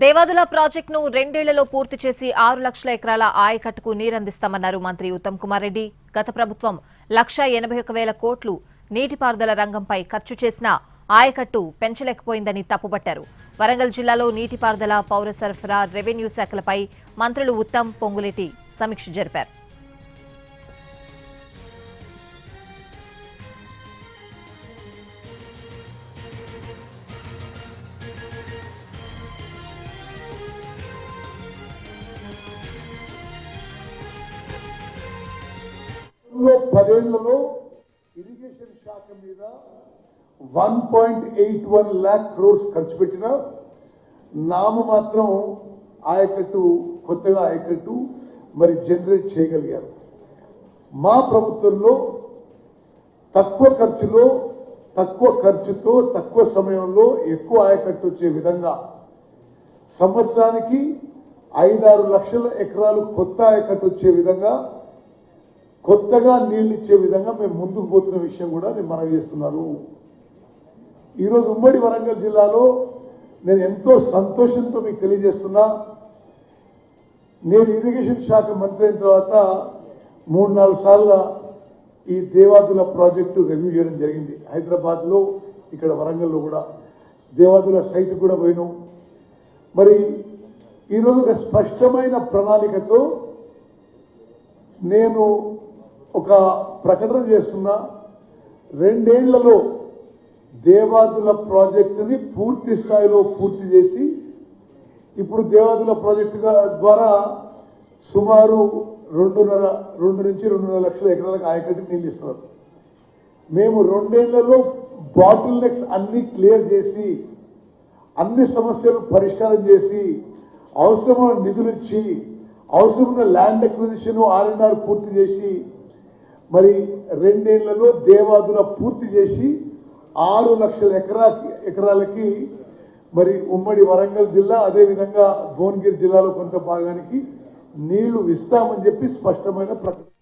దేవాదుల ప్రాజెక్టును 2 ఏళ్లలో పూర్తి చేసి 6 లక్షల ఎకరాల ఆయకట్టుకు నీరందిస్తామన్నారు మంత్రి ఉత్తమ్ కుమార్ రెడ్డి. గత ప్రభుత్వం 1,81,000 కోట్లు నీటిపారుదల రంగంపై ఖర్చు చేసినా ఆయకట్టు పెంచలేకపోయిందని తప్పుబట్టారు. వరంగల్ జిల్లాలో నీటిపారుదల, పౌర సరఫరా, రెవెన్యూ శాఖలపై మంత్రులు ఉత్తమ్, పొంగులేటి సమీక్ష జరిపారు. పదేళ్లలో ఇరిగేషన్ శాఖ మీద 1.81 lakh crores ఖర్చు పెట్టిన నామమాత్రం ఆయకట్టు, కొత్తగా ఆయకట్టు మరి జనరేట్ చేయగలిగారు. మా ప్రభుత్వంలో తక్కువ ఖర్చుతో తక్కువ సమయంలో ఎక్కువ ఆయకట్టు వచ్చే విధంగా సంవత్సరానికి 5-6 లక్షల ఎకరాలు కొత్త ఆయకట్టు వచ్చే విధంగా, కొత్తగా నీళ్లు ఇచ్చే విధంగా మేము ముందుకు పోతున్న విషయం కూడా నేను మనవి చేస్తున్నాను. ఈరోజు ఉమ్మడి వరంగల్ జిల్లాలో నేను ఎంతో సంతోషంతో మీకు తెలియజేస్తున్నా, నేను ఇరిగేషన్ శాఖ మంత్రి అయిన తర్వాత 3-4 సార్లు ఈ దేవాదుల ప్రాజెక్టు రివ్యూ చేయడం జరిగింది. హైదరాబాద్లో, ఇక్కడ వరంగల్లో కూడా దేవాదుల సైట్ కూడా పోయినాం. మరి ఈరోజు ఒక స్పష్టమైన ప్రణాళికతో నేను ఒక ప్రకటన చేస్తున్నా. 2 ఏళ్లలో దేవాదుల ప్రాజెక్టుని పూర్తి స్థాయిలో పూర్తి చేసి, ఇప్పుడు దేవాదుల ప్రాజెక్టు ద్వారా సుమారు 2 నుంచి 2.5 లక్షల ఎకరాలకు ఆయకట్టు నీళ్ళు ఇస్తున్నారు. మేము 2 ఏళ్లలో బాటిల్ నెక్స్ అన్ని క్లియర్ చేసి, అన్ని సమస్యలు పరిష్కారం చేసి, అవసరమైన నిధులు ఇచ్చి, అవసరమైన ల్యాండ్ అక్విజిషన్ R&R పూర్తి చేసి, మరి 2 ఏళ్లలో దేవాదుల పూర్తి చేసి 6 లక్షల ఎకరాలకి మరి ఉమ్మడి వరంగల్ జిల్లా, అదేవిధంగా భువనగిరి జిల్లాలో కొంత భాగానికి నీళ్లు ఇస్తామని చెప్పి స్పష్టమైన ప్రకటన.